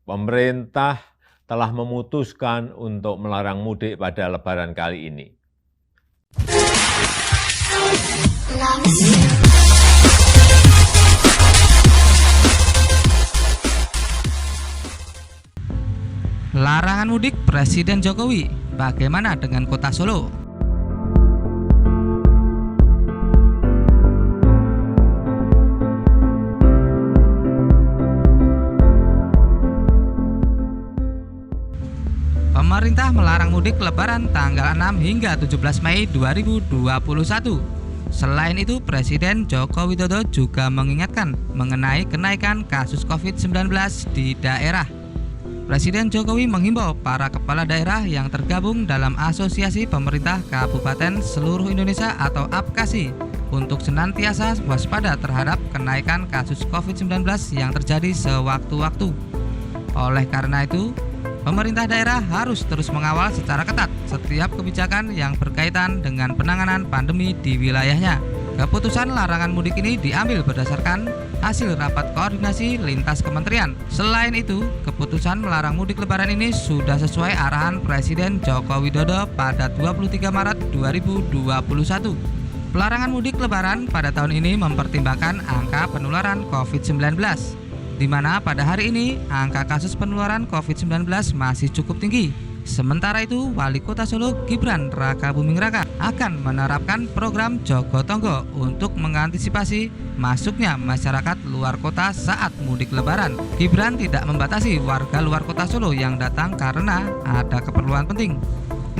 pemerintah telah memutuskan untuk melarang mudik pada Lebaran kali ini. Larangan mudik Presiden Jokowi, bagaimana dengan Kota Solo? Pemerintah melarang mudik Lebaran tanggal 6 hingga 17 Mei 2021. Selain itu, Presiden Joko Widodo juga mengingatkan mengenai kenaikan kasus COVID-19 di daerah. Presiden Jokowi menghimbau para kepala daerah yang tergabung dalam Asosiasi Pemerintah Kabupaten Seluruh Indonesia atau APKASI untuk senantiasa waspada terhadap kenaikan kasus COVID-19 yang terjadi sewaktu-waktu. Oleh karena itu, pemerintah daerah harus terus mengawal secara ketat setiap kebijakan yang berkaitan dengan penanganan pandemi di wilayahnya. Keputusan larangan mudik ini diambil berdasarkan hasil rapat koordinasi lintas kementerian. Selain itu, keputusan melarang mudik Lebaran ini sudah sesuai arahan Presiden Joko Widodo pada 23 Maret 2021. Pelarangan mudik Lebaran pada tahun ini mempertimbangkan angka penularan COVID-19, di mana pada hari ini angka kasus penularan COVID-19 masih cukup tinggi. Sementara itu, Wali Kota Solo Gibran Rakabuming Raka akan menerapkan program Jogo Tonggo untuk mengantisipasi masuknya masyarakat luar kota saat mudik Lebaran. Gibran tidak membatasi warga luar kota Solo yang datang karena ada keperluan penting.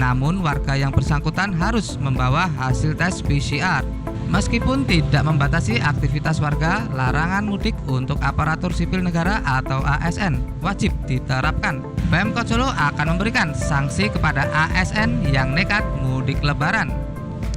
Namun warga yang bersangkutan harus membawa hasil tes PCR. Meskipun tidak membatasi aktivitas warga, larangan mudik untuk aparatur sipil negara atau ASN wajib diterapkan. Pemkot Solo akan memberikan sanksi kepada ASN yang nekat mudik Lebaran.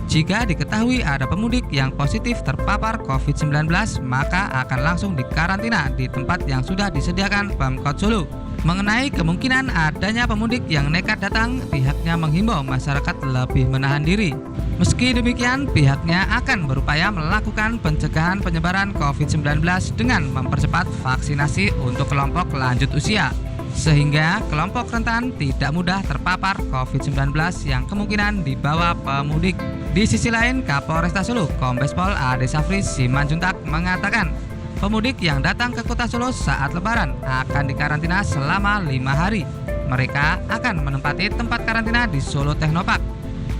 Jika diketahui ada pemudik yang positif terpapar COVID-19, maka akan langsung dikarantina di tempat yang sudah disediakan Pemkot Solo. Mengenai kemungkinan adanya pemudik yang nekat datang, pihaknya menghimbau masyarakat lebih menahan diri. Meski demikian, pihaknya akan berupaya melakukan pencegahan penyebaran COVID-19 dengan mempercepat vaksinasi untuk kelompok lanjut usia, sehingga kelompok rentan tidak mudah terpapar COVID-19 yang kemungkinan dibawa pemudik. Di sisi lain, Kapolresta Solo, Kombes Pol Ade Safri Simanjuntak mengatakan, pemudik yang datang ke Kota Solo saat Lebaran akan dikarantina selama 5 hari. Mereka akan menempati tempat karantina di Solo Technopark.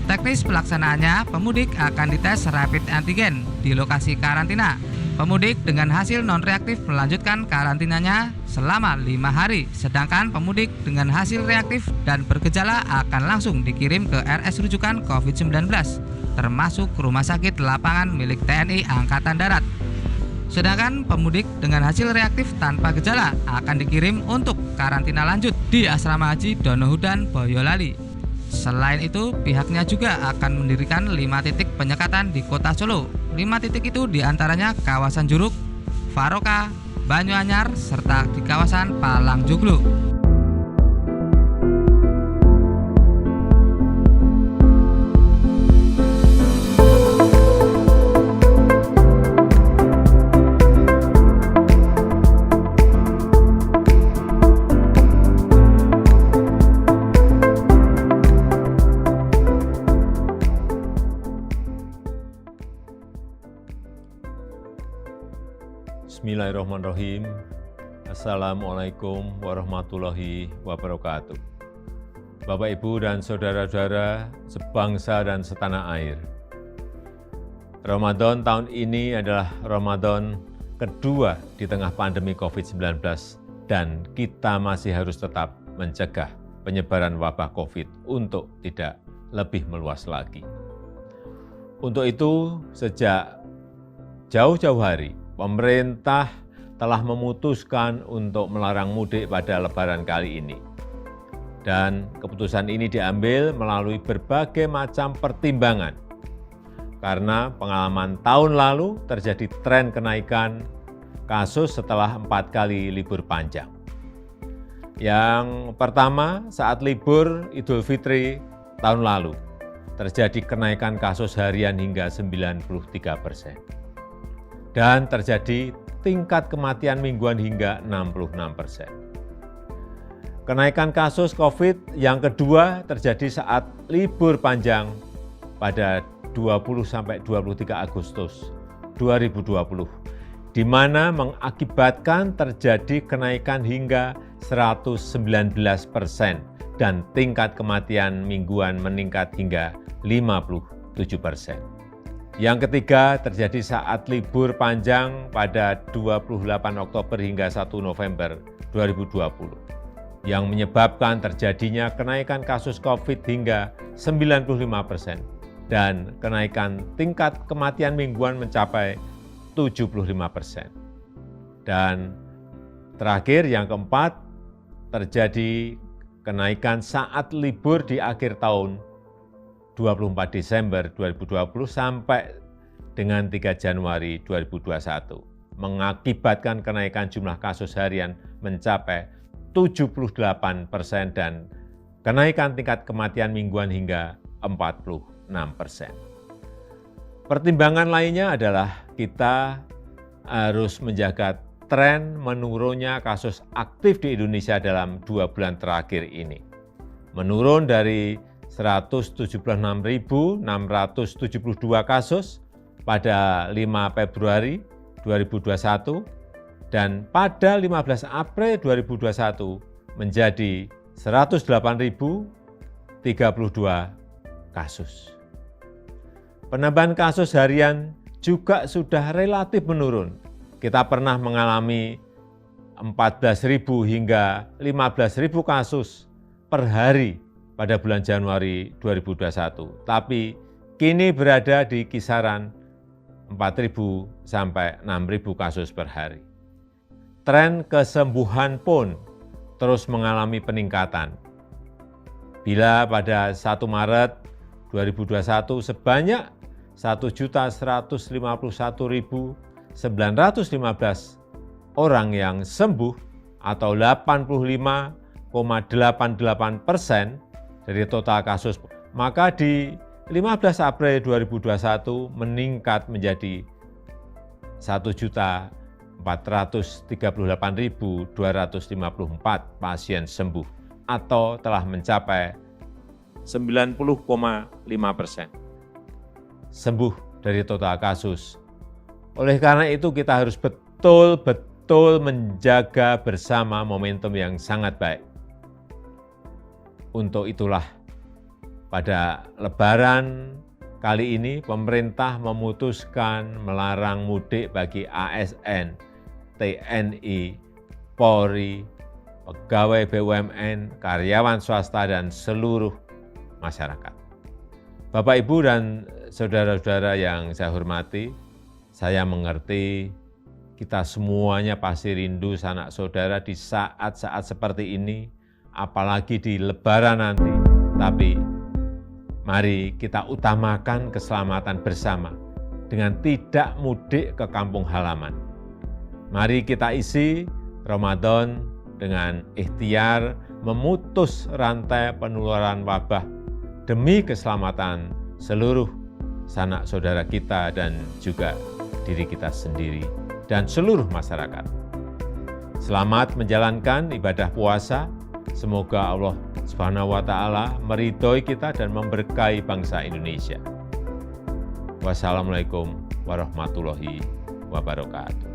Teknis pelaksanaannya, pemudik akan dites rapid antigen di lokasi karantina. Pemudik dengan hasil non-reaktif melanjutkan karantinanya selama 5 hari, sedangkan pemudik dengan hasil reaktif dan bergejala akan langsung dikirim ke RS rujukan COVID-19, termasuk rumah sakit lapangan milik TNI Angkatan Darat. Sedangkan pemudik dengan hasil reaktif tanpa gejala akan dikirim untuk karantina lanjut di Asrama Haji Donohudan, Boyolali. Selain itu, pihaknya juga akan mendirikan 5 titik penyekatan di Kota Solo. 5 titik itu diantaranya kawasan Juruk, Faroka, Banyuanyar, serta di kawasan Palang Joglo. Bismillahirrahmanirrahim. Assalamualaikum warahmatullahi wabarakatuh. Bapak, Ibu, dan saudara-saudara sebangsa dan setanah air. Ramadan tahun ini adalah Ramadan kedua di tengah pandemi COVID-19 dan kita masih harus tetap mencegah penyebaran wabah COVID untuk tidak lebih meluas lagi. Untuk itu, sejak jauh-jauh hari, pemerintah telah memutuskan untuk melarang mudik pada Lebaran kali ini. Dan keputusan ini diambil melalui berbagai macam pertimbangan. Karena pengalaman tahun lalu terjadi tren kenaikan kasus setelah 4 kali libur panjang. Yang pertama, saat libur Idul Fitri tahun lalu, terjadi kenaikan kasus harian hingga 93%. Dan terjadi tingkat kematian mingguan hingga 66%. Kenaikan kasus COVID yang kedua terjadi saat libur panjang pada 20-23 Agustus 2020, di mana mengakibatkan terjadi kenaikan hingga 119% dan tingkat kematian mingguan meningkat hingga 57%. Yang ketiga terjadi saat libur panjang pada 28 Oktober hingga 1 November 2020, yang menyebabkan terjadinya kenaikan kasus COVID hingga 95% dan kenaikan tingkat kematian mingguan mencapai 75%. Dan terakhir yang keempat, terjadi kenaikan saat libur di akhir tahun 24 Desember 2020 sampai dengan 3 Januari 2021, mengakibatkan kenaikan jumlah kasus harian mencapai 78% dan kenaikan tingkat kematian mingguan hingga 46%. Pertimbangan lainnya adalah kita harus menjaga tren menurunnya kasus aktif di Indonesia dalam 2 bulan terakhir ini. Menurun dari 176.672 kasus pada 5 Februari 2021 dan pada 15 April 2021 menjadi 108.032 kasus. Penambahan kasus harian juga sudah relatif menurun. Kita pernah mengalami 14.000 hingga 15.000 kasus per hari pada bulan Januari 2021, tapi kini berada di kisaran 4.000 sampai 6.000 kasus per hari. Tren kesembuhan pun terus mengalami peningkatan. Bila pada 1 Maret 2021 sebanyak 1.151.915 orang yang sembuh atau 85,88% dari total kasus, maka di 15 April 2021 meningkat menjadi 1.438.254 pasien sembuh atau telah mencapai 90,5% sembuh dari total kasus. Oleh karena itu kita harus betul-betul menjaga bersama momentum yang sangat baik. Untuk itulah pada Lebaran kali ini pemerintah memutuskan melarang mudik bagi ASN, TNI, Polri, pegawai BUMN, karyawan swasta, dan seluruh masyarakat. Bapak, Ibu, dan saudara-saudara yang saya hormati, saya mengerti kita semuanya pasti rindu sanak saudara di saat-saat seperti ini, apalagi di Lebaran nanti. Tapi mari kita utamakan keselamatan bersama dengan tidak mudik ke kampung halaman. Mari kita isi Ramadan dengan ikhtiar memutus rantai penularan wabah demi keselamatan seluruh sanak saudara kita dan juga diri kita sendiri dan seluruh masyarakat. Selamat menjalankan ibadah puasa. Semoga Allah Subhanahu wa Ta'ala meridhoi kita dan memberkahi bangsa Indonesia. Wassalamualaikum warahmatullahi wabarakatuh.